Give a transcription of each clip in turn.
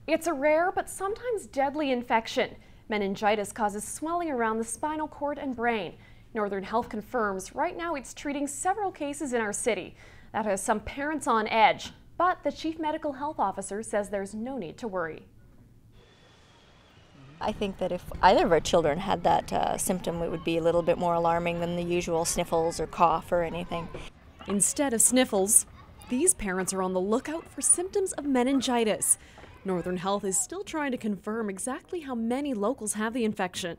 It's a rare but sometimes deadly infection. Meningitis causes swelling around the spinal cord and brain. Northern Health confirms right now it's treating several cases in our city. That has some parents on edge, but the chief medical health officer says there's no need to worry. I think that if either of our children had that symptom, it would be a little bit more alarming than the usual sniffles or cough or anything. Instead of sniffles, these parents are on the lookout for symptoms of meningitis. Northern Health is still trying to confirm exactly how many locals have the infection.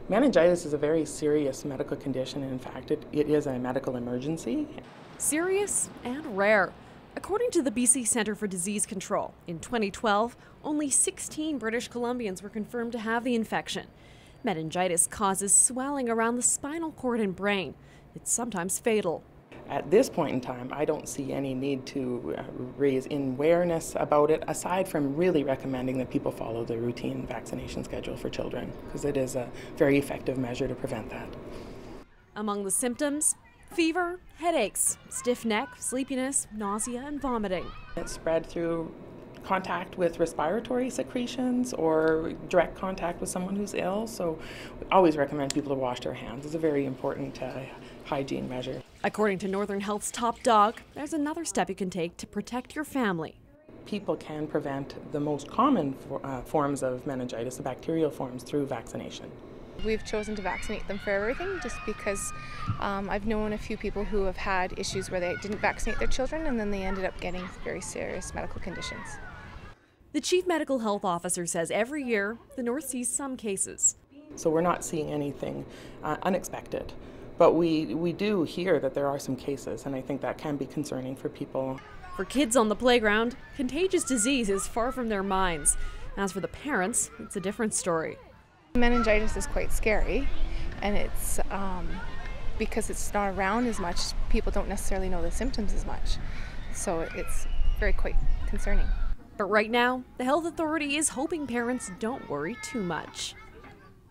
Meningitis is a very serious medical condition, and in fact, it is a medical emergency. Serious and rare. According to the BC Centre for Disease Control, in 2012, only 16 British Columbians were confirmed to have the infection. Meningitis causes swelling around the spinal cord and brain. It's sometimes fatal. At this point in time, I don't see any need to raise awareness about it, aside from really recommending that people follow the routine vaccination schedule for children, because it is a very effective measure to prevent that. Among the symptoms, fever, headaches, stiff neck, sleepiness, nausea, and vomiting. It's spread through contact with respiratory secretions or direct contact with someone who's ill, so we always recommend people to wash their hands. It's a very important hygiene measure. According to Northern Health's top dog, there's another step you can take to protect your family. People can prevent the most common forms of meningitis, the bacterial forms, through vaccination. We've chosen to vaccinate them for everything just because I've known a few people who have had issues where they didn't vaccinate their children and then they ended up getting very serious medical conditions. The chief medical health officer says every year the North sees some cases. So we're not seeing anything unexpected, but we do hear that there are some cases, and I think that can be concerning for people. For kids on the playground, contagious disease is far from their minds. As for the parents, it's a different story. Meningitis is quite scary, and it's because it's not around as much, people don't necessarily know the symptoms as much. So it's quite concerning. But right now, the health authority is hoping parents don't worry too much.